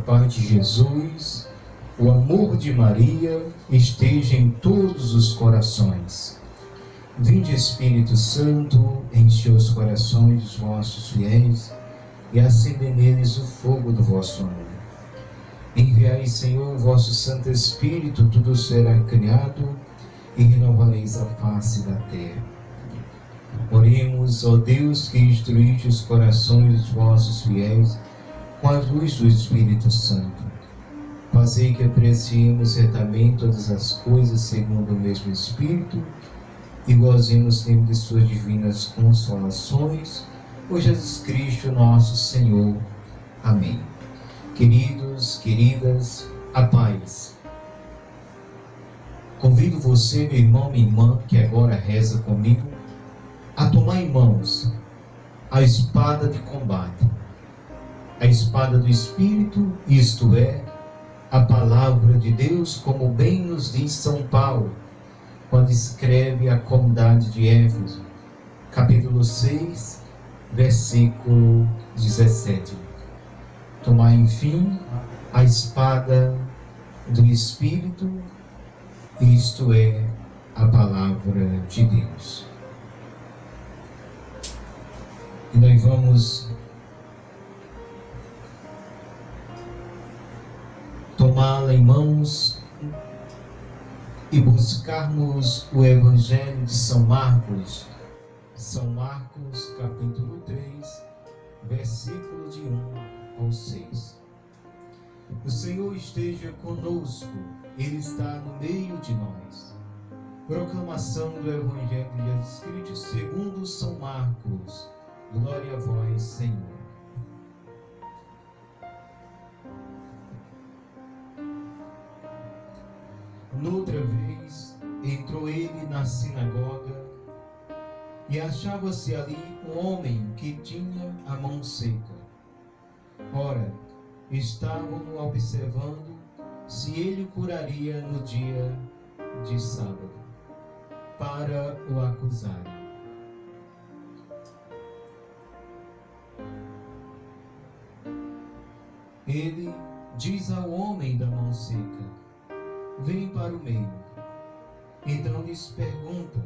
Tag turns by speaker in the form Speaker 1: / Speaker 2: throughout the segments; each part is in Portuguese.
Speaker 1: paz de Jesus, o amor de Maria esteja em todos os corações. Vinde, Espírito Santo, enche os corações dos vossos fiéis e acende neles o fogo do vosso amor. Enviai, Senhor, o vosso Santo Espírito, tudo será criado e renovareis a face da terra. Oremos, ó Deus, que instruíste os corações dos vossos fiéis com a luz do Espírito Santo. Fazei que apreciemos retamente todas as coisas segundo o mesmo Espírito e gozemos sempre de suas divinas consolações. Por Jesus Cristo, nosso Senhor. Amém. Queridos, queridas, a paz. Convido você, meu irmão, minha irmã, que agora reza comigo, a tomar em mãos a espada de combate, a espada do Espírito, isto é, a palavra de Deus, como bem nos diz São Paulo, quando escreve à comunidade de Éfeso, capítulo 6, versículo 17. Tomar, enfim, a espada do Espírito, isto é, a palavra de Deus. E nós vamos tomá-la em mãos e buscarmos o Evangelho de São Marcos. São Marcos, capítulo 3, versículo de 1 ao 6. O Senhor esteja conosco, Ele está no meio de nós. Proclamação do Evangelho de Jesus Cristo segundo São Marcos. Glória a vós, Senhor. Noutra vez, entrou ele na sinagoga e achava-se ali um homem que tinha a mão seca. Ora, estavam observando se ele curaria no dia de sábado, para o acusarem. Ele diz ao homem da mão seca: vem para o meio. Então lhes pergunta: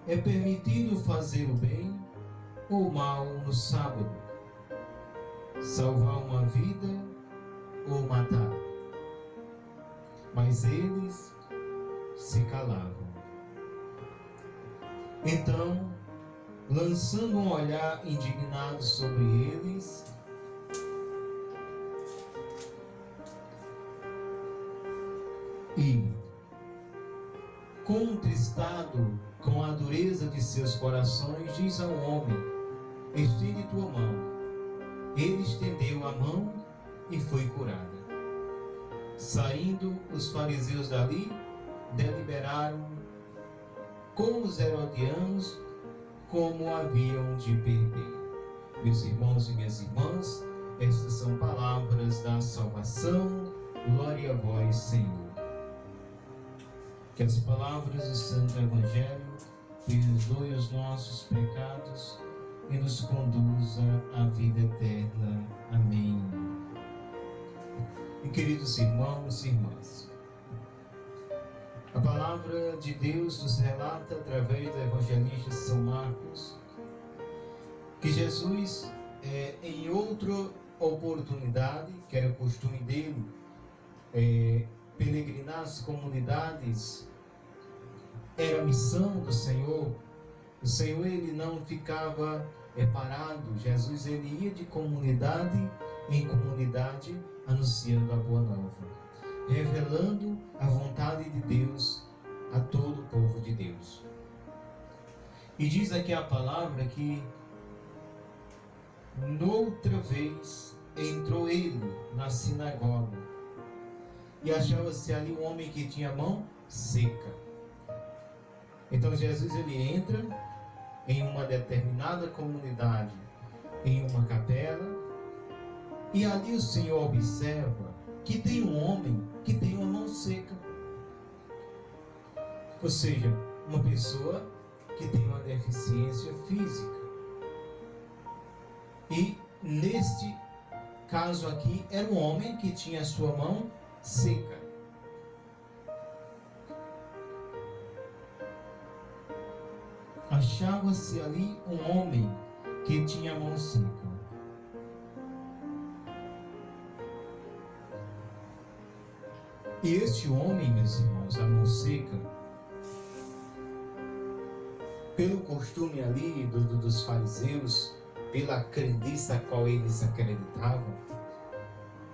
Speaker 1: é permitido fazer o bem ou o mal no sábado? Salvar uma vida ou matar? Mas eles se calavam. Então, lançando um olhar indignado sobre eles, e, contristado com a dureza de seus corações, diz ao homem: estende tua mão. Ele estendeu a mão e foi curada. Saindo os fariseus dali, deliberaram com os herodianos como haviam de perder. Meus irmãos e minhas irmãs, estas são palavras da salvação. Glória a vós, Senhor. Que as palavras do Santo Evangelho perdoem os nossos pecados e nos conduza à vida eterna. Amém. E queridos irmãos e irmãs, a palavra de Deus nos relata através do evangelista São Marcos que Jesus, em outra oportunidade, que era costume dele, peregrinar as comunidades, era a missão do Senhor. O Senhor, ele não ficava parado. Jesus, ele ia de comunidade em comunidade anunciando a boa nova, revelando a vontade de Deus a todo o povo de Deus. E diz aqui a palavra que noutra vez entrou ele na sinagoga e achava-se ali um homem que tinha a mão seca. Então Jesus, ele entra em uma determinada comunidade, em uma capela, e ali o Senhor observa que tem um homem que tem uma mão seca. Ou seja, uma pessoa que tem uma deficiência física. E neste caso aqui era um homem que tinha a sua mão seca. Achava-se ali um homem que tinha a mão seca. E este homem, meus irmãos, a mão seca, pelo costume ali dos fariseus, pela crendice a qual eles acreditavam,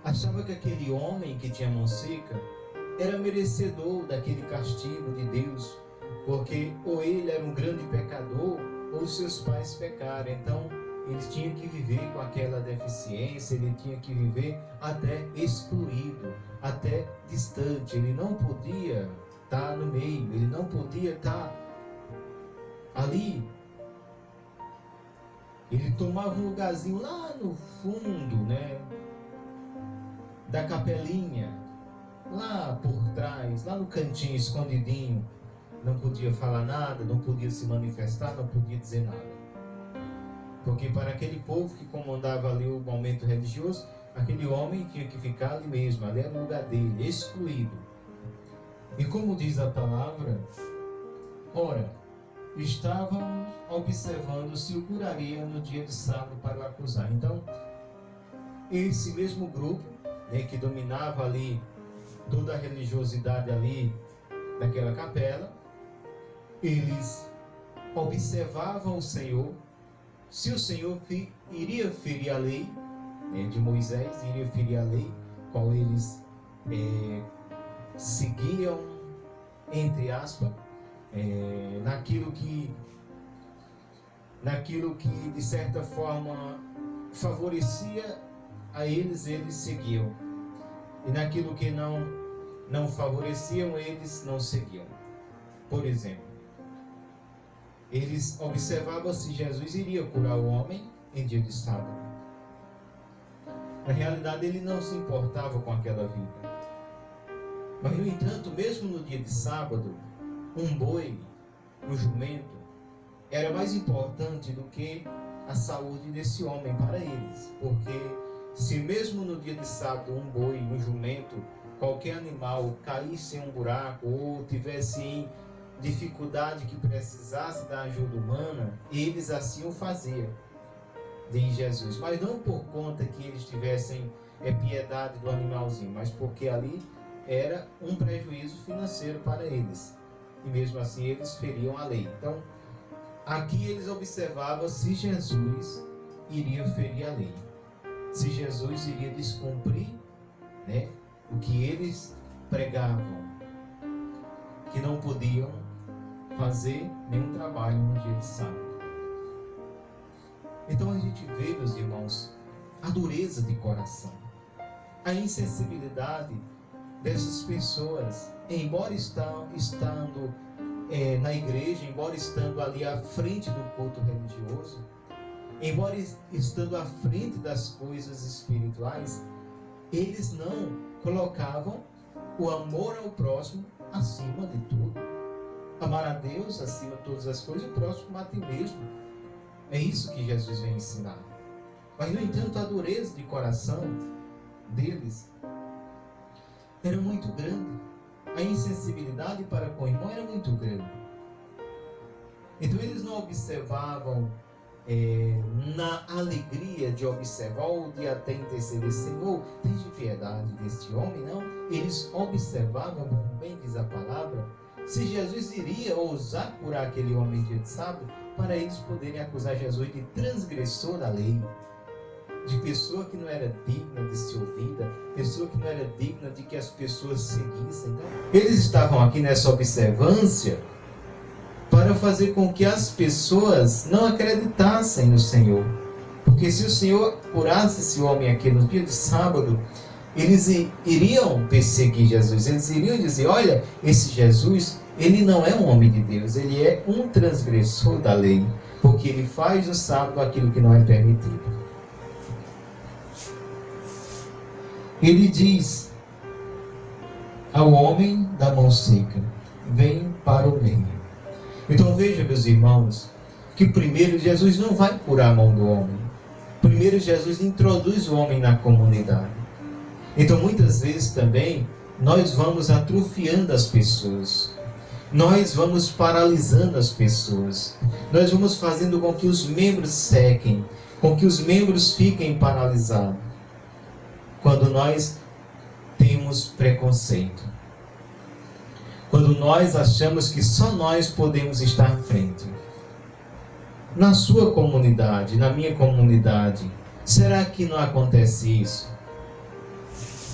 Speaker 1: achava que aquele homem que tinha a mão seca era merecedor daquele castigo de Deus, porque ou ele era um grande pecador, ou seus pais pecaram. Então, eles tinham que viver com aquela deficiência, ele tinha que viver até excluído, até distante. Ele não podia estar no meio, ele não podia estar ali. Ele tomava um lugarzinho lá no fundo, né, da capelinha, lá por trás, lá no cantinho, escondidinho. Não podia falar nada, não podia se manifestar, não podia dizer nada. Porque para aquele povo que comandava ali o momento religioso, aquele homem tinha que ficar ali mesmo, ali era o lugar dele, excluído. E como diz a palavra, ora, estavam observando se o curaria no dia de sábado para o acusar. Então, esse mesmo grupo, né, que dominava ali toda a religiosidade ali daquela capela, eles observavam o Senhor, se o Senhor iria ferir a lei, né, de Moisés, iria ferir a lei, qual eles seguiam, entre aspas, naquilo que de certa forma favorecia a eles, eles seguiam, e naquilo que não favoreciam, eles não seguiam. Por exemplo, eles observavam se Jesus iria curar o homem em dia de sábado. Na realidade, ele não se importava com aquela vida. Mas, no entanto, mesmo no dia de sábado, um boi, um jumento, era mais importante do que a saúde desse homem para eles. Porque se mesmo no dia de sábado um boi, um jumento, qualquer animal caísse em um buraco ou tivesse em dificuldade que precisasse da ajuda humana, eles assim o faziam, diz Jesus. Mas não por conta que eles tivessem piedade do animalzinho, mas porque ali era um prejuízo financeiro para eles. E mesmo assim eles feriam a lei. Então, aqui eles observavam se Jesus iria ferir a lei, se Jesus iria descumprir, né, o que eles pregavam, que não podiam fazer nenhum trabalho no dia de sábado. Então a gente vê, meus irmãos, a dureza de coração, a insensibilidade dessas pessoas, embora estando na igreja, embora estando ali à frente do culto religioso, embora estando à frente das coisas espirituais, eles não colocavam o amor ao próximo acima de tudo. Amar a Deus acima de todas as coisas e o próximo a ti mesmo. É isso que Jesus vem ensinar. Mas, no entanto, a dureza de coração deles era muito grande. A insensibilidade para com o irmão era muito grande. Então, eles não observavam na alegria de observar ou de até interceder, Senhor, tem piedade deste homem, não. Eles observavam, como bem diz a palavra, se Jesus iria ousar curar aquele homem dia de sábado, para eles poderem acusar Jesus de transgressor da lei, de pessoa que não era digna de ser ouvida, pessoa que não era digna de que as pessoas seguissem. Então, eles estavam aqui nessa observância para fazer com que as pessoas não acreditassem no Senhor. Porque se o Senhor curasse esse homem aqui no dia de sábado, eles iriam perseguir Jesus, eles iriam dizer, olha, esse Jesus, ele não é um homem de Deus, ele é um transgressor da lei, porque ele faz no sábado aquilo que não é permitido. Ele diz ao homem da mão seca, vem para o meio. Então veja, meus irmãos, que primeiro Jesus não vai curar a mão do homem. primeiro Jesus introduz o homem na comunidade. Então muitas vezes também nós vamos atrofiando as pessoas. Nós vamos paralisando as pessoas. Nós vamos fazendo com que os membros sequem, com que os membros fiquem paralisados. Quando nós temos preconceito. Quando nós achamos que só nós podemos estar à frente. Na sua comunidade, na minha comunidade, será que não acontece isso?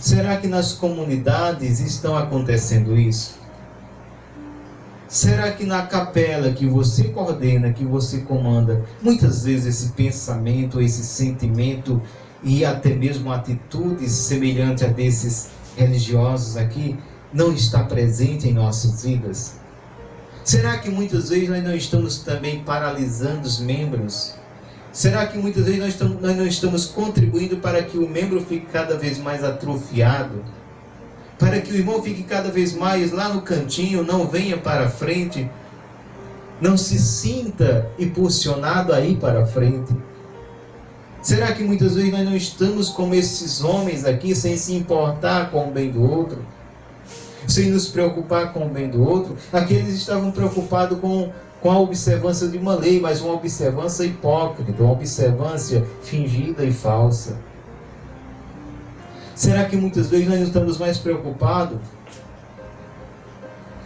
Speaker 1: Será que nas comunidades estão acontecendo isso? Será que na capela que você coordena, que você comanda, muitas vezes esse pensamento, esse sentimento e até mesmo atitudes semelhantes a desses religiosos aqui não está presente em nossas vidas? Será que muitas vezes nós não estamos também paralisando os membros? Será que muitas vezes nós não estamos contribuindo para que o membro fique cada vez mais atrofiado? Para que o irmão fique cada vez mais lá no cantinho, não venha para a frente, não se sinta impulsionado a ir para a frente? Será que muitas vezes nós não estamos como esses homens aqui, sem se importar com o bem do outro? Sem nos preocupar com o bem do outro? Aqueles estavam preocupados com a observância de uma lei, mas uma observância hipócrita, uma observância fingida e falsa. Será que muitas vezes nós estamos mais preocupados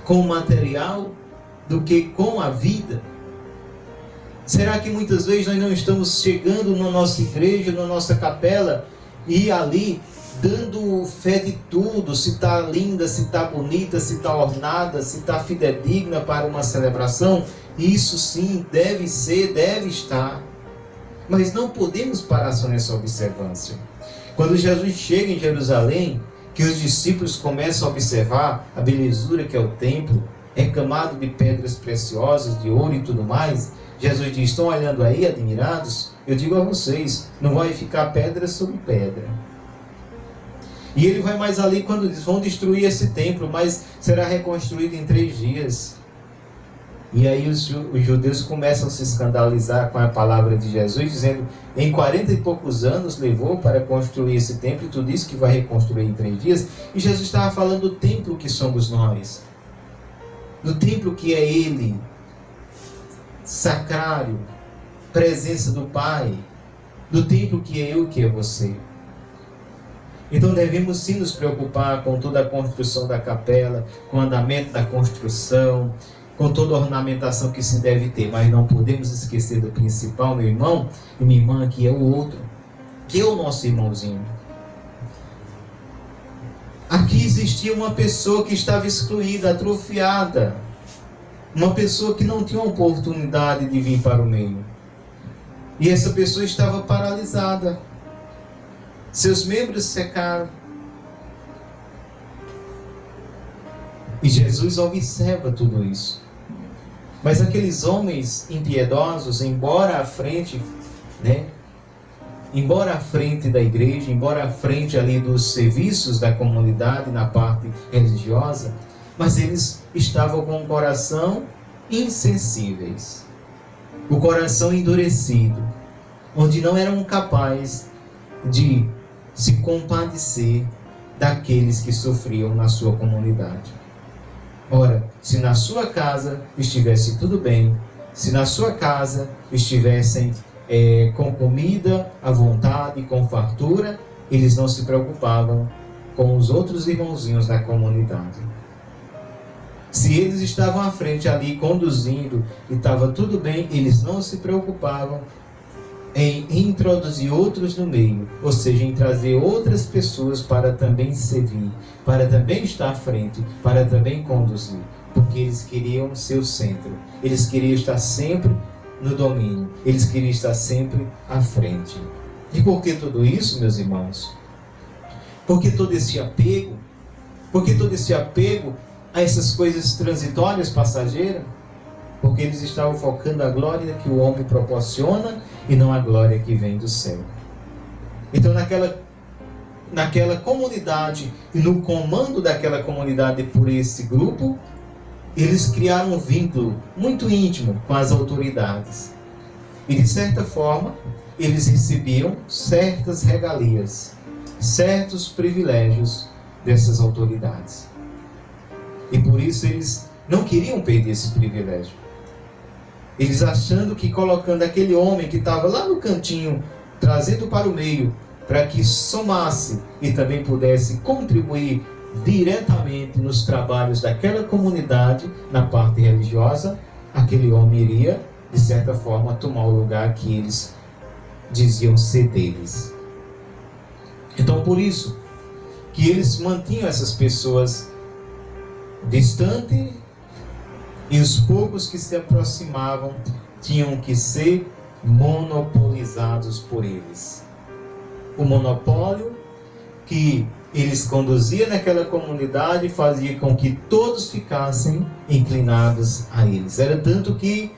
Speaker 1: com o material do que com a vida? Será que muitas vezes nós não estamos chegando na nossa igreja, na nossa capela, e ali dando fé de tudo, se está linda, se está bonita, se está ornada, se está fidedigna para uma celebração? Isso sim, deve ser, deve estar. Mas não podemos parar só nessa observância. Quando Jesus chega em Jerusalém, que os discípulos começam a observar a belezura que é o templo, encamado de pedras preciosas, de ouro e tudo mais, Jesus diz: estão olhando aí, admirados? Eu digo a vocês, não vai ficar pedra sobre pedra. E ele vai mais ali quando diz: vão destruir esse templo, mas será reconstruído em 3 dias. E aí os judeus começam a se escandalizar com a palavra de Jesus, dizendo: em 40 e poucos anos levou para construir esse templo, e tu diz que vai reconstruir em 3 dias. E Jesus estava falando do templo que somos nós, do templo que é Ele, sacrário, presença do Pai, do templo que é eu, que é você. Então devemos sim nos preocupar com toda a construção da capela, com o andamento da construção, com toda a ornamentação que se deve ter, mas não podemos esquecer do principal, meu irmão e minha irmã, que é o outro, que é o nosso irmãozinho. Aqui existia uma pessoa que estava excluída, atrofiada, uma pessoa que não tinha oportunidade de vir para o meio, e essa pessoa estava paralisada, seus membros secaram. E Jesus observa tudo isso. Mas aqueles homens impiedosos, embora à frente, embora à frente da igreja, embora à frente ali dos serviços da comunidade, na parte religiosa, mas eles estavam com o coração insensíveis, o coração endurecido, onde não eram capazes de se compadecer daqueles que sofriam na sua comunidade. Ora, se na sua casa estivesse tudo bem, se na sua casa estivessem com comida à vontade, com fartura, eles não se preocupavam com os outros irmãozinhos da comunidade. Se eles estavam à frente ali conduzindo e estava tudo bem, eles não se preocupavam em introduzir outros no meio, ou seja, em trazer outras pessoas para também servir, para também estar à frente, para também conduzir, porque eles queriam ser o centro, eles queriam estar sempre no domínio, eles queriam estar sempre à frente. E por que tudo isso, meus irmãos? Por que todo esse apego? Por que todo esse apego a essas coisas transitórias, passageiras? Porque eles estavam focando a glória que o homem proporciona e não a glória que vem do céu. Então naquela comunidade e no comando daquela comunidade por esse grupo, eles criaram um vínculo muito íntimo com as autoridades. E de certa forma, eles recebiam certas regalias, certos privilégios dessas autoridades. E por isso eles não queriam perder esse privilégio. Eles achando que colocando aquele homem que estava lá no cantinho, trazendo para o meio, para que somasse e também pudesse contribuir diretamente nos trabalhos daquela comunidade, na parte religiosa, aquele homem iria, de certa forma, tomar o lugar que eles diziam ser deles. Então, por isso que eles mantinham essas pessoas distantes, e os poucos que se aproximavam tinham que ser monopolizados por eles. O monopólio que eles conduziam naquela comunidade fazia com que todos ficassem inclinados a eles. Era tanto que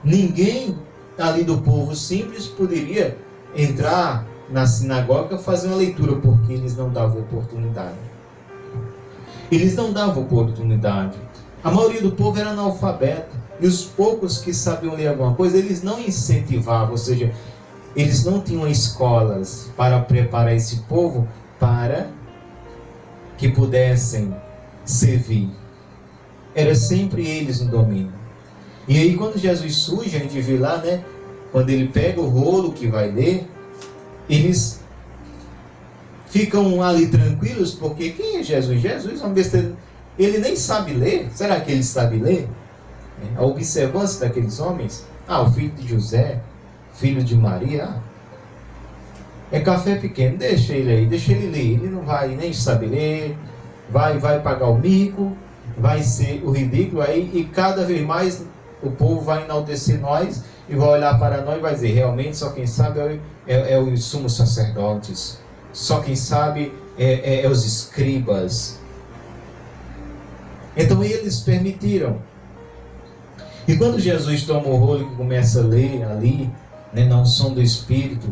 Speaker 1: ninguém ali do povo simples poderia entrar na sinagoga fazer uma leitura, porque eles não davam oportunidade. Eles não davam oportunidade. A maioria do povo era analfabeto, e os poucos que sabiam ler alguma coisa, eles não incentivavam, ou seja, eles não tinham escolas para preparar esse povo para que pudessem servir. Era sempre eles no domínio. E aí quando Jesus surge, a gente vê lá, né, quando ele pega o rolo que vai ler, eles ficam ali tranquilos, porque quem é Jesus? Jesus é uma besteira. Ele nem sabe ler. Será que ele sabe ler? A observância daqueles homens. O filho de José, filho de Maria. É café pequeno, deixa ele aí, deixa ele ler. Ele não vai nem saber ler, vai pagar o mico, vai ser o ridículo aí, e cada vez mais o povo vai enaltecer nós e vai olhar para nós e vai dizer, realmente só quem sabe é os sumos sacerdotes, só quem sabe é os escribas. Então eles permitiram. E quando Jesus toma o rolo e começa a ler ali, né, na unção do Espírito,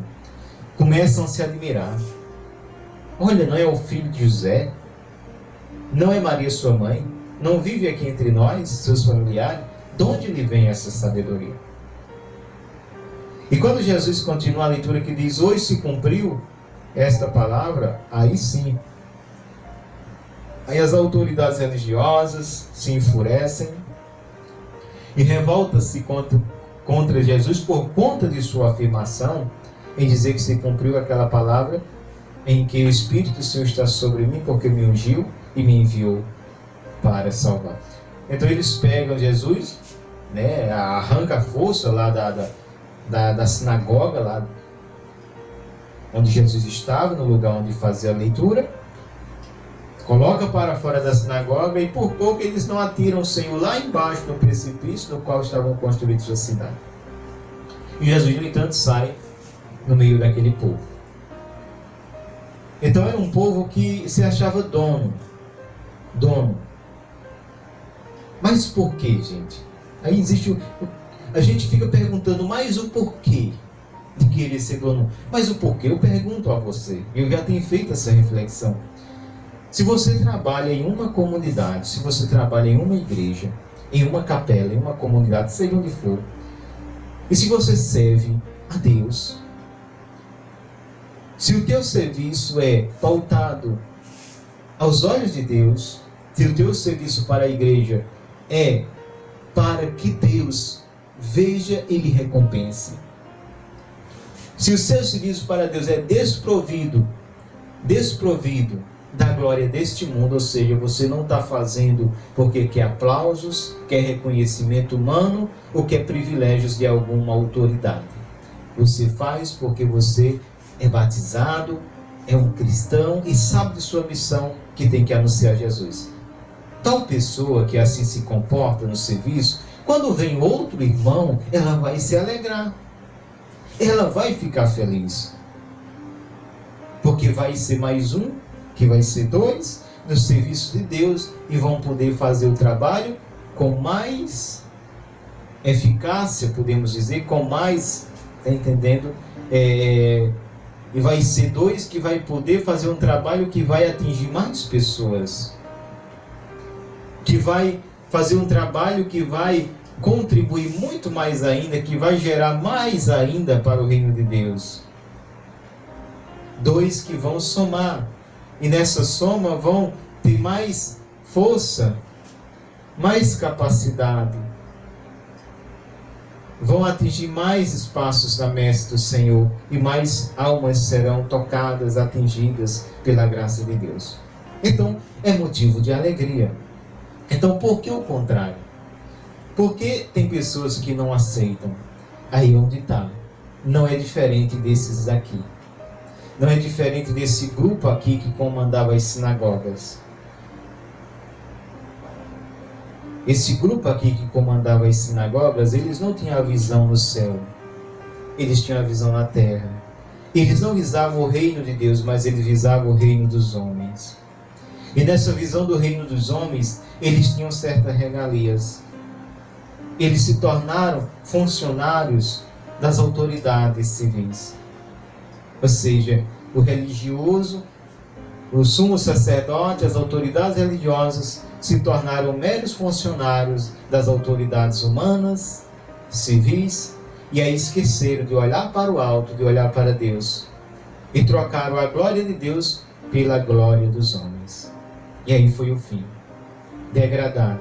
Speaker 1: começam a se admirar. Olha, não é o filho de José? Não é Maria sua mãe? Não vive aqui entre nós, seus familiares? De onde lhe vem essa sabedoria? E quando Jesus continua a leitura que diz, hoje se cumpriu esta palavra, aí sim. Aí as autoridades religiosas se enfurecem e revoltam-se contra Jesus por conta de sua afirmação em dizer que se cumpriu aquela palavra em que o Espírito do Senhor está sobre mim porque me ungiu e me enviou para salvar. Então eles pegam Jesus, né, arranca a força lá da sinagoga, lá onde Jesus estava, no lugar onde fazia a leitura, coloca para fora da sinagoga e por pouco eles não atiram o Senhor lá embaixo do precipício no qual estavam construídos sua cidade. E Jesus, no entanto, sai no meio daquele povo. Então era um povo que se achava dono. Mas por quê, gente? Aí existe a gente fica perguntando, mas o porquê de querer ser dono? Mas o porquê? Eu pergunto a você. Eu já tenho feito essa reflexão. Se você trabalha em uma comunidade, se você trabalha em uma igreja, em uma capela, em uma comunidade, seja onde for, e se você serve a Deus, se o teu serviço é pautado aos olhos de Deus, se o teu serviço para a igreja é para que Deus veja e lhe recompense, se o seu serviço para Deus é desprovido da glória deste mundo, ou seja, você não está fazendo porque quer aplausos, quer reconhecimento humano ou quer privilégios de alguma autoridade. Você faz porque você é batizado, é um cristão e sabe de sua missão, que tem que anunciar Jesus. Tal pessoa que assim se comporta no serviço, quando vem outro irmão, ela vai se alegrar, ela vai ficar feliz, porque vai ser mais um, que vai ser dois, no serviço de Deus, e vão poder fazer o trabalho com mais eficácia, podemos dizer, com mais, está entendendo? E vai ser dois que vai poder fazer um trabalho que vai atingir mais pessoas, que vai fazer um trabalho que vai contribuir muito mais ainda, que vai gerar mais ainda para o reino de Deus. 2 que vão somar, e nessa soma vão ter mais força, mais capacidade, vão atingir mais espaços na messe do Senhor, e mais almas serão tocadas, atingidas pela graça de Deus. Então, é motivo de alegria. Então, por que o contrário? Porque tem pessoas que não aceitam. Aí onde está. Não é diferente desses aqui. Não é diferente desse grupo aqui que comandava as sinagogas. Esse grupo aqui que comandava as sinagogas, eles não tinham a visão no céu. Eles tinham a visão na terra. Eles não visavam o reino de Deus, mas eles visavam o reino dos homens. E nessa visão do reino dos homens, eles tinham certas regalias. Eles se tornaram funcionários das autoridades civis. Ou seja, o religioso, o sumo sacerdote, as autoridades religiosas se tornaram meros funcionários das autoridades humanas, civis, e aí esqueceram de olhar para o alto, de olhar para Deus. E trocaram a glória de Deus pela glória dos homens. E aí foi o fim. Degradado.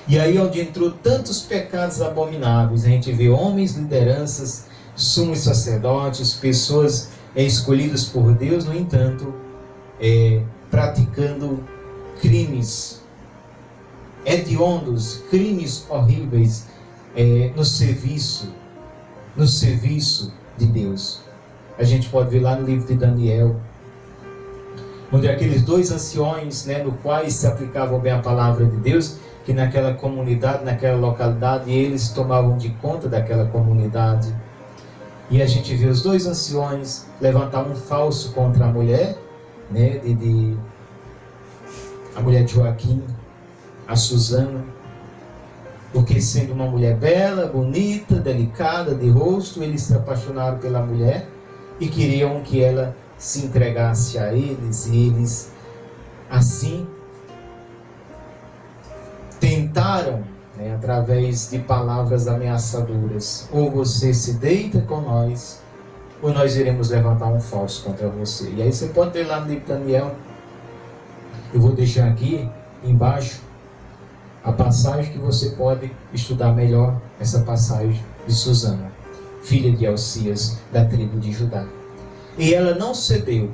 Speaker 1: E aí onde entrou tantos pecados abomináveis, a gente vê homens, lideranças, sumos sacerdotes, pessoas escolhidas por Deus, no entanto, praticando crimes hediondos, crimes horríveis no serviço de Deus. A gente pode ver lá no livro de Daniel, onde aqueles 2 anciões, no quais se aplicava bem a palavra de Deus, que naquela comunidade, naquela localidade, eles tomavam de conta daquela comunidade. E a gente vê os 2 anciões levantar um falso contra a mulher, a mulher de Joaquim, a Susana, porque sendo uma mulher bela, bonita, delicada, de rosto, eles se apaixonaram pela mulher e queriam que ela se entregasse a eles, e eles assim tentaram, através de palavras ameaçadoras: ou você se deita com nós, ou nós iremos levantar um falso contra você. E aí você pode ver lá no livro de Daniel, eu vou deixar aqui embaixo a passagem que você pode estudar melhor, essa passagem de Susana, filha de Elcias, da tribo de Judá. E ela não cedeu.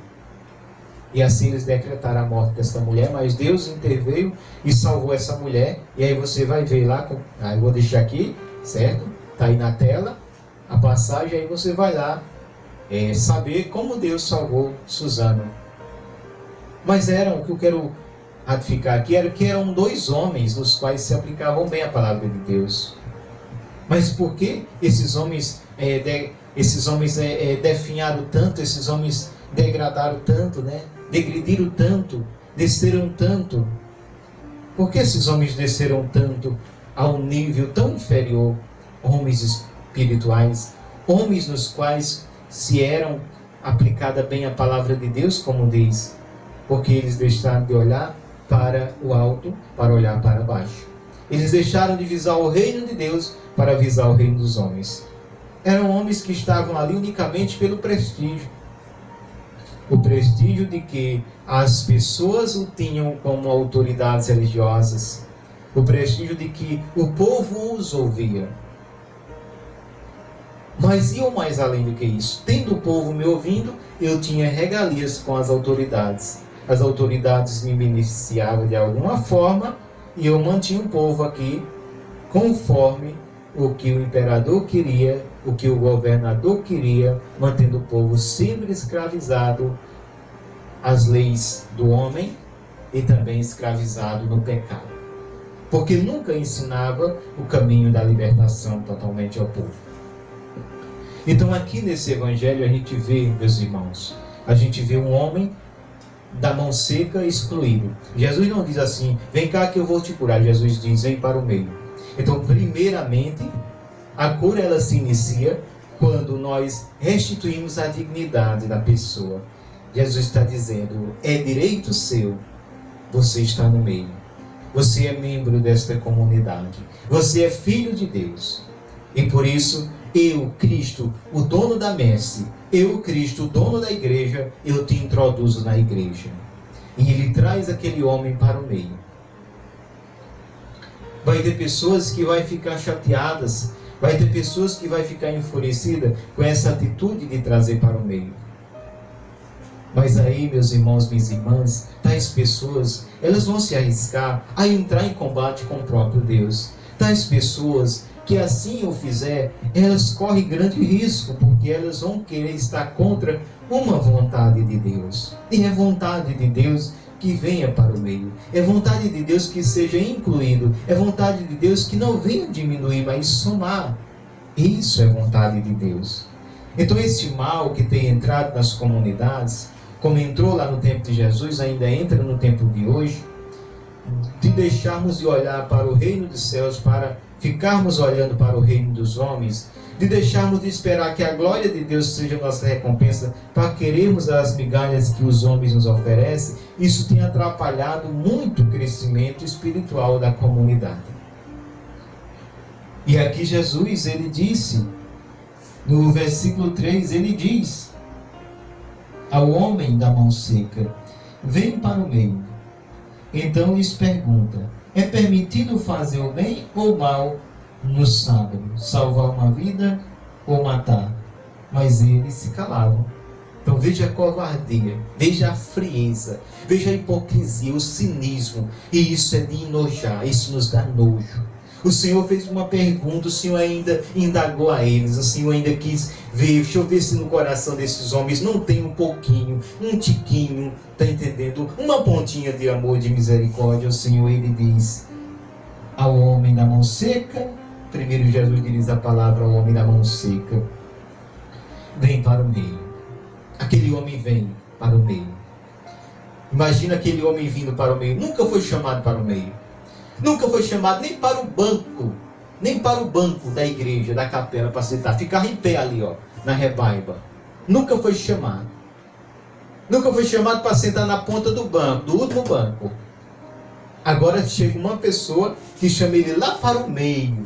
Speaker 1: E assim eles decretaram a morte dessa mulher, mas Deus interveio e salvou essa mulher. E aí você vai ver lá, eu vou deixar aqui, certo? Está aí na tela a passagem, aí você vai lá saber como Deus salvou Susana. Mas o que eu quero ratificar aqui, era que eram 2 homens nos quais se aplicavam bem a palavra de Deus. Mas por que esses homens definharam tanto, esses homens degradaram tanto, degrediram tanto, desceram tanto? Por que esses homens desceram tanto a um nível tão inferior? Homens espirituais, homens nos quais se eram aplicada bem a palavra de Deus, como diz, porque eles deixaram de olhar para o alto, para olhar para baixo. Eles deixaram de visar o reino de Deus para visar o reino dos homens. Eram homens que estavam ali unicamente pelo prestígio. O prestígio de que as pessoas o tinham como autoridades religiosas. O prestígio de que o povo os ouvia. Mas iam mais além do que isso. Tendo o povo me ouvindo, eu tinha regalias com as autoridades. As autoridades me beneficiavam de alguma forma e eu mantinha o povo aqui conforme o que o imperador queria, o que o governador queria, mantendo o povo sempre escravizado às leis do homem e também escravizado no pecado. Porque nunca ensinava o caminho da libertação totalmente ao povo. Então aqui nesse evangelho a gente vê, meus irmãos, a gente vê um homem da mão seca excluído. Jesus não diz assim: vem cá que eu vou te curar. Jesus diz: vem para o meio. Então, primeiramente, a cura ela se inicia quando nós restituímos a dignidade da pessoa. Jesus está dizendo: é direito seu, você está no meio. Você é membro desta comunidade. Você é filho de Deus. E por isso, eu, Cristo, o dono da messe, eu, Cristo, o dono da igreja, eu te introduzo na igreja. E ele traz aquele homem para o meio. Vai ter pessoas que vão ficar chateadas, vai ter pessoas que vão ficar enfurecidas com essa atitude de trazer para o meio. Mas aí, meus irmãos, minhas irmãs, tais pessoas, elas vão se arriscar a entrar em combate com o próprio Deus. Tais pessoas que assim o fizer, elas correm grande risco, porque elas vão querer estar contra uma vontade de Deus. E é vontade de Deus que venha para o meio. É vontade de Deus que seja incluído. É vontade de Deus que não venha diminuir, mas somar. Isso é vontade de Deus. Então esse mal que tem entrado nas comunidades, como entrou lá no tempo de Jesus, ainda entra no tempo de hoje, de deixarmos de olhar para o reino dos céus, para ficarmos olhando para o reino dos homens, de deixarmos de esperar que a glória de Deus seja nossa recompensa, para querermos as migalhas que os homens nos oferecem. Isso tem atrapalhado muito o crescimento espiritual da comunidade. E aqui Jesus, ele disse, no versículo 3, ele diz ao homem da mão seca: vem para o meio. Então lhes pergunta: é permitido fazer o bem ou o mal no sábado, salvar uma vida ou matar? Mas eles se calavam. Então veja a covardia, veja a frieza, veja a hipocrisia, o cinismo. E isso é de enojar, isso nos dá nojo. O Senhor fez uma pergunta, o Senhor ainda indagou a eles, o Senhor ainda quis ver, deixa eu ver se no coração desses homens não tem um pouquinho, um tiquinho, está entendendo? Uma pontinha de amor, de misericórdia. O Senhor, ele diz ao homem da mão seca, primeiro Jesus diz a palavra ao homem da mão seca: vem para o meio. Aquele homem vem para o meio. Imagina aquele homem vindo para o meio, nunca foi chamado para o meio. Nunca foi chamado nem para o banco da igreja, da capela, para sentar. Ficava em pé ali, ó, na rebaiba. Nunca foi chamado. Nunca foi chamado para sentar na ponta do banco, do último banco. Agora chega uma pessoa que chama ele lá para o meio.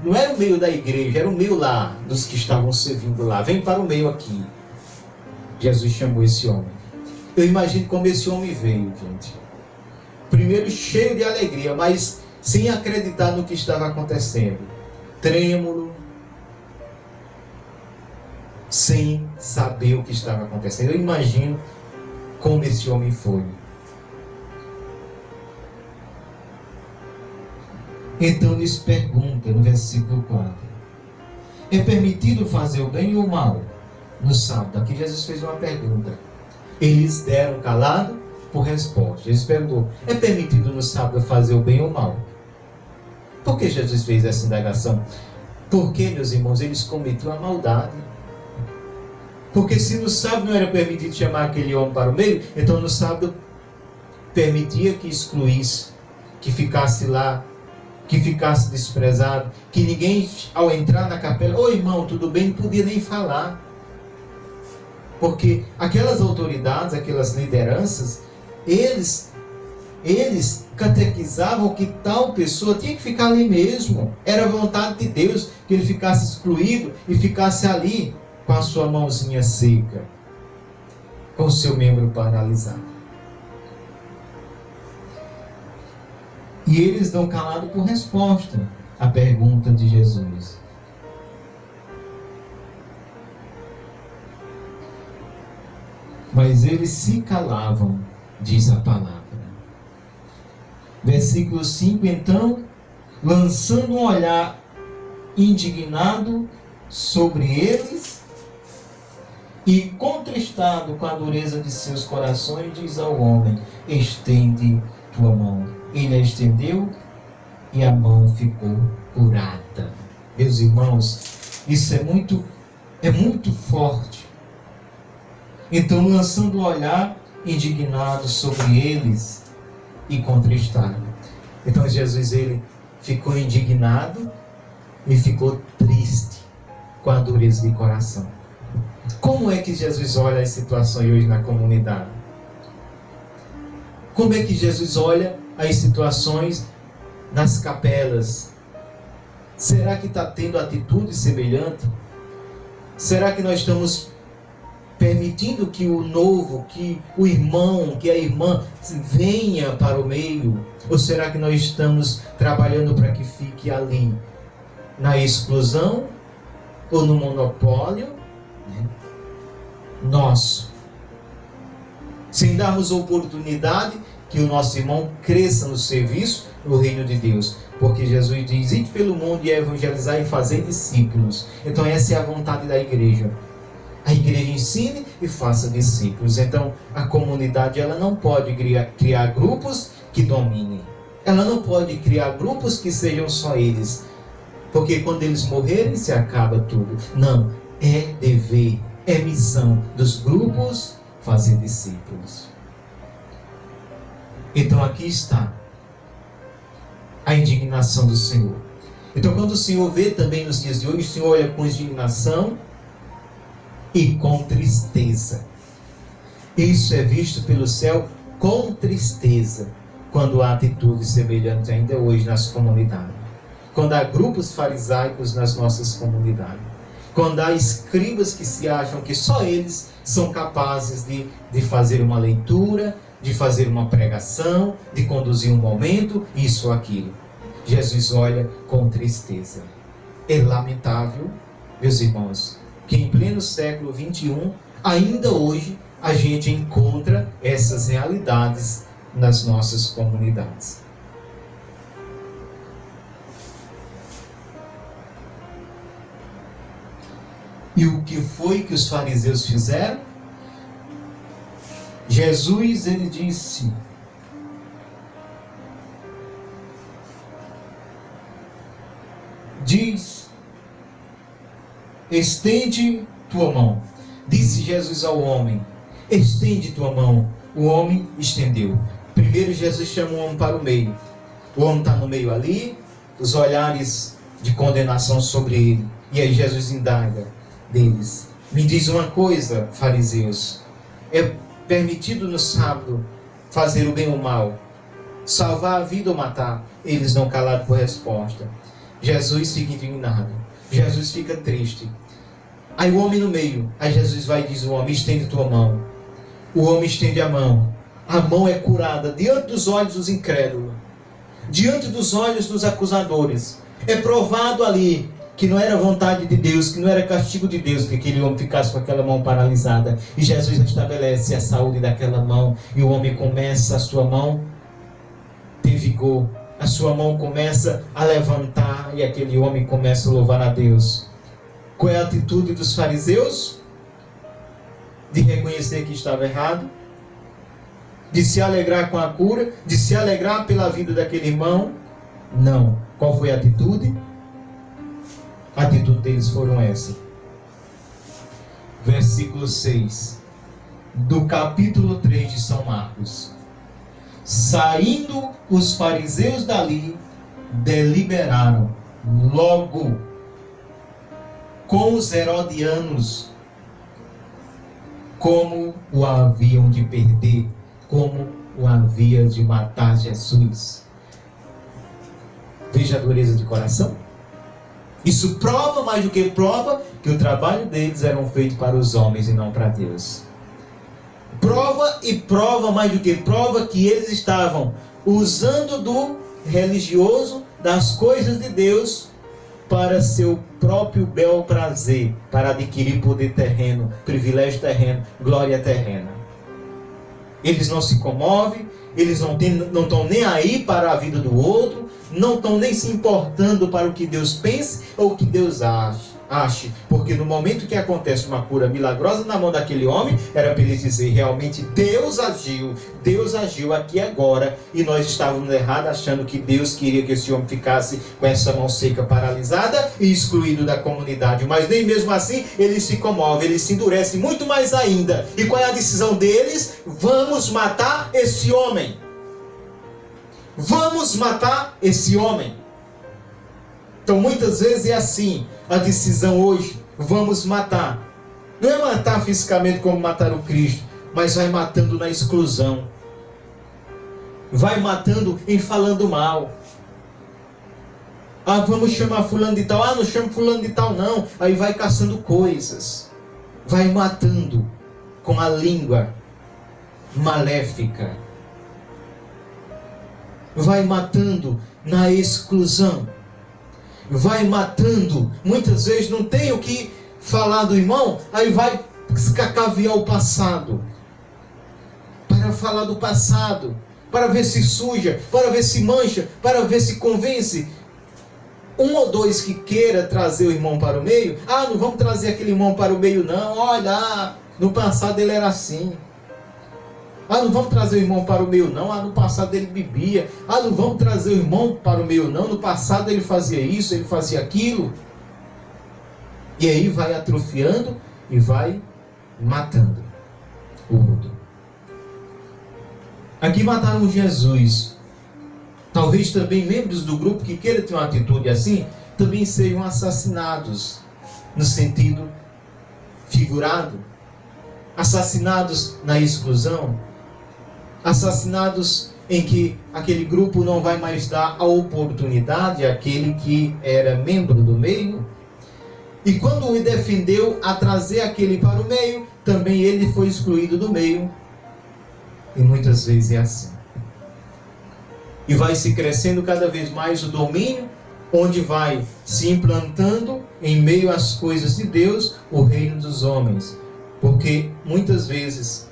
Speaker 1: Não era o meio da igreja, era o meio lá, dos que estavam servindo lá. Vem para o meio aqui. Jesus chamou esse homem. Eu imagino como esse homem veio, gente. Primeiro cheio de alegria, mas sem acreditar no que estava acontecendo. Trêmulo, sem saber o que estava acontecendo. Eu imagino como esse homem foi. Então lhes pergunta no versículo 4: é permitido fazer o bem ou o mal no sábado? Aqui Jesus fez uma pergunta. Eles deram calado por resposta. Jesus perguntou: é permitido no sábado fazer o bem ou o mal? Por que Jesus fez essa indagação? Porque, meus irmãos, eles cometeram a maldade. Porque se no sábado não era permitido chamar aquele homem para o meio, então no sábado permitia que excluísse, que ficasse lá, que ficasse desprezado, que ninguém, ao entrar na capela: ô irmão, tudo bem? Não podia nem falar. Porque aquelas autoridades, aquelas lideranças, eles catequizavam que tal pessoa tinha que ficar ali mesmo. Era a vontade de Deus que ele ficasse excluído e ficasse ali com a sua mãozinha seca, com o seu membro paralisado. E eles dão calado por resposta à pergunta de Jesus. Mas eles se calavam, diz a palavra. Versículo 5: então, lançando um olhar indignado sobre eles e contristado com a dureza de seus corações, diz ao homem: estende tua mão. Ele a estendeu e a mão ficou curada. Meus irmãos, isso é muito forte. Então, lançando um olhar indignado sobre eles e contristado. Então Jesus, ele ficou indignado e ficou triste com a dureza de coração. Como é que Jesus olha as situações hoje na comunidade? Como é que Jesus olha as situações nas capelas? Será que está tendo atitude semelhante? Será que nós estamos permitindo que o novo, que o irmão, que a irmã venha para o meio? Ou será que nós estamos trabalhando para que fique ali, na exclusão ou no monopólio, né, nosso, sem darmos oportunidade que o nosso irmão cresça no serviço do reino de Deus? Porque Jesus diz: ide pelo mundo e evangelizar e fazer discípulos. Então essa é a vontade da igreja. A igreja ensine e faça discípulos. Então a comunidade, ela não pode criar grupos que dominem. Ela não pode criar grupos que sejam só eles. Porque quando eles morrerem, se acaba tudo. Não, é dever, é missão dos grupos fazer discípulos. Então aqui está a indignação do Senhor. Então quando o Senhor vê também nos dias de hoje, o Senhor olha com indignação e com tristeza. Isso é visto pelo céu com tristeza, quando há atitudes semelhantes ainda hoje nas comunidades. Quando há grupos farisaicos nas nossas comunidades. Quando há escribas que se acham que só eles são capazes de fazer uma leitura, de fazer uma pregação, de conduzir um momento, isso ou aquilo. Jesus olha com tristeza. É lamentável, meus irmãos, que em pleno século XXI, ainda hoje, a gente encontra essas realidades nas nossas comunidades. E o que foi que os fariseus fizeram? Jesus, ele disse: estende tua mão. Disse Jesus ao homem: estende tua mão. O homem estendeu. Primeiro Jesus chama o homem para o meio. O homem está no meio ali, os olhares de condenação sobre ele. E aí Jesus indaga deles: me diz uma coisa, fariseus, é permitido no sábado fazer o bem ou o mal, salvar a vida ou matar? Eles não calaram por resposta. Jesus fica indignado, Jesus fica triste. Aí o homem no meio, aí Jesus vai e diz ao homem: estende tua mão. O homem estende a mão é curada diante dos olhos dos incrédulos, diante dos olhos dos acusadores. É provado ali que não era vontade de Deus, que não era castigo de Deus que aquele homem ficasse com aquela mão paralisada. E Jesus estabelece a saúde daquela mão, e o homem começa, a sua mão ter vigor, a sua mão começa a levantar, e aquele homem começa a louvar a Deus. Qual é a atitude dos fariseus? De reconhecer que estava errado, de se alegrar com a cura, de se alegrar pela vida daquele irmão? Não. Qual foi a atitude? A atitude deles foram essa. Versículo 6 do capítulo 3 de São Marcos. Saindo os fariseus dali, deliberaram logo com os herodianos como o haviam de perder, como o havia de matar Jesus. Veja a dureza de coração. Isso prova, mais do que prova, que o trabalho deles era feito para os homens e não para Deus. Prova e prova, mais do que prova, que eles estavam usando do religioso, das coisas de Deus, para seu próprio bel prazer, para adquirir poder terreno, privilégio terreno, glória terrena. Eles não se comovem, eles não estão nem aí para a vida do outro, não estão nem se importando para o que Deus pense ou o que Deus ache. Porque no momento que acontece uma cura milagrosa na mão daquele homem, era para ele dizer: realmente Deus agiu aqui agora, e nós estávamos errados achando que Deus queria que esse homem ficasse com essa mão seca, paralisada e excluído da comunidade. Mas nem mesmo assim eles se comovem, eles se endurecem muito mais ainda. E qual é a decisão deles? Vamos matar esse homem. Vamos matar esse homem. Então muitas vezes é assim a decisão hoje: vamos matar. Não é matar fisicamente como mataram o Cristo, mas vai matando na exclusão. vai matando em falando mal. Ah, vamos chamar fulano de tal. Ah, não chama fulano de tal não. Aí vai caçando coisas, vai matando com a língua maléfica, vai matando na exclusão, vai matando. Muitas vezes não tem o que falar do irmão, aí vai escacaviar o passado, para falar do passado, para ver se suja, para ver se mancha, para ver se convence. Um ou dois que queira trazer o irmão para o meio. Ah, não vamos trazer aquele irmão para o meio não. Olha, no passado ele era assim. Ah, não vamos trazer o irmão para o meio não. Ah, no passado ele bebia. Ah, não vamos trazer o irmão para o meio não. No passado ele fazia isso, ele fazia aquilo. E aí vai atrofiando e vai matando o outro. Aqui mataram Jesus. Talvez também membros do grupo que queiram ter uma atitude assim, também sejam assassinados, no sentido figurado. Assassinados na exclusão. Assassinados em que aquele grupo não vai mais dar a oportunidade àquele que era membro do meio. E quando o defendeu a trazer aquele para o meio, também ele foi excluído do meio. E muitas vezes é assim. E vai se crescendo cada vez mais o domínio, onde vai se implantando em meio às coisas de Deus o reino dos homens. Porque muitas vezes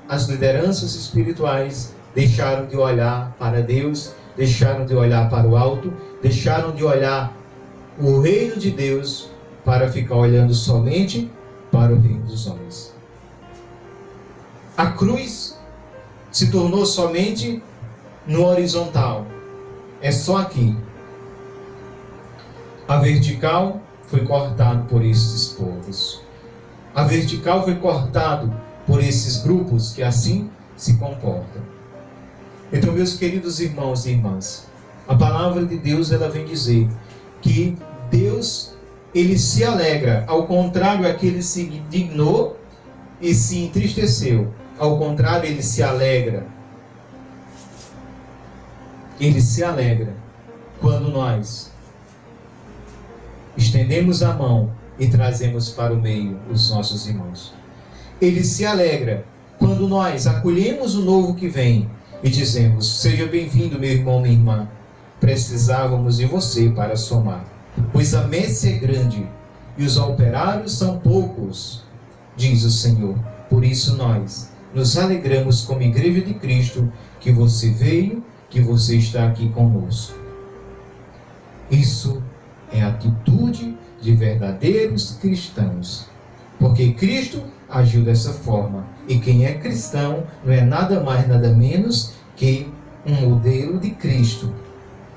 Speaker 1: as lideranças espirituais deixaram de olhar para Deus, deixaram de olhar para o alto, deixaram de olhar o reino de Deus para ficar olhando somente para o reino dos homens. A cruz se tornou somente no horizontal, é só aqui. A vertical foi cortado por esses povos. A vertical foi cortado por esses grupos que assim se comportam. Então, meus queridos irmãos e irmãs, a palavra de Deus ela vem dizer que Deus ele se alegra, ao contrário, aquele se indignou e se entristeceu. Ao contrário, ele se alegra. Ele se alegra quando nós estendemos a mão e trazemos para o meio os nossos irmãos. Ele se alegra quando nós acolhemos o novo que vem e dizemos: seja bem-vindo, meu irmão, minha irmã. Precisávamos de você para somar, pois a messe é grande e os operários são poucos, diz o Senhor. Por isso nós nos alegramos como Igreja de Cristo que você veio, que você está aqui conosco. Isso é a atitude de verdadeiros cristãos, porque Cristo agiu dessa forma, e quem é cristão não é nada mais, nada menos que um modelo de Cristo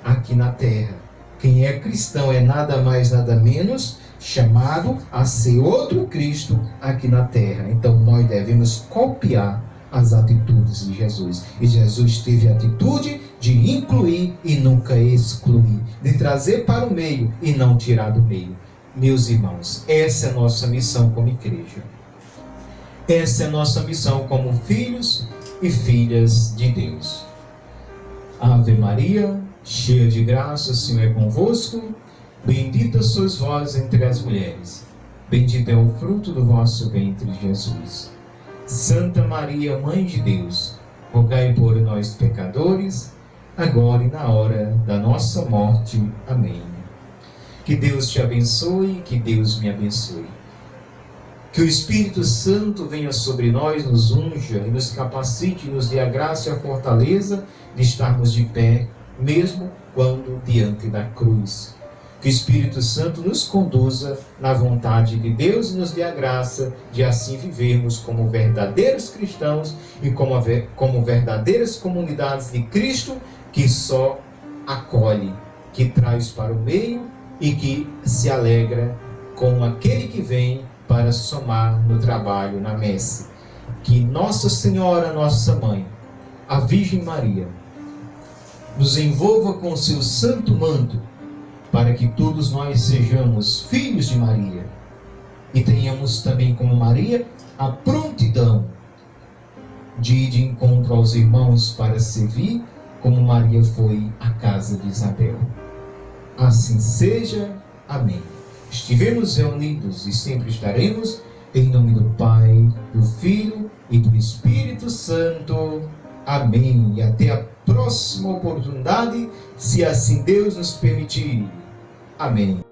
Speaker 1: aqui na terra. Quem é cristão é nada mais, nada menos chamado a ser outro Cristo aqui na terra. Então nós devemos copiar as atitudes de Jesus. E Jesus teve a atitude de incluir e nunca excluir, de trazer para o meio e não tirar do meio. Meus irmãos, essa é a nossa missão como igreja. Essa é a nossa missão como filhos e filhas de Deus. Ave Maria, cheia de graça, o Senhor é convosco. Bendita sois vós entre as mulheres. Bendito é o fruto do vosso ventre, Jesus. Santa Maria, Mãe de Deus, rogai por nós pecadores, agora e na hora da nossa morte. Amém. Que Deus te abençoe, que Deus me abençoe. Que o Espírito Santo venha sobre nós, nos unja e nos capacite, nos dê a graça e a fortaleza de estarmos de pé, mesmo quando diante da cruz. Que o Espírito Santo nos conduza na vontade de Deus e nos dê a graça de assim vivermos como verdadeiros cristãos e como verdadeiras comunidades de Cristo, que só acolhe, que traz para o meio e que se alegra com aquele que vem para somar no trabalho, na messe. Que Nossa Senhora, nossa Mãe, a Virgem Maria, nos envolva com seu santo manto, para que todos nós sejamos filhos de Maria e tenhamos também, como Maria, a prontidão de ir de encontro aos irmãos para servir como Maria foi à casa de Isabel. Assim seja. Amém. Estivemos reunidos e sempre estaremos, em nome do Pai, do Filho e do Espírito Santo. Amém. E até a próxima oportunidade, se assim Deus nos permitir. Amém.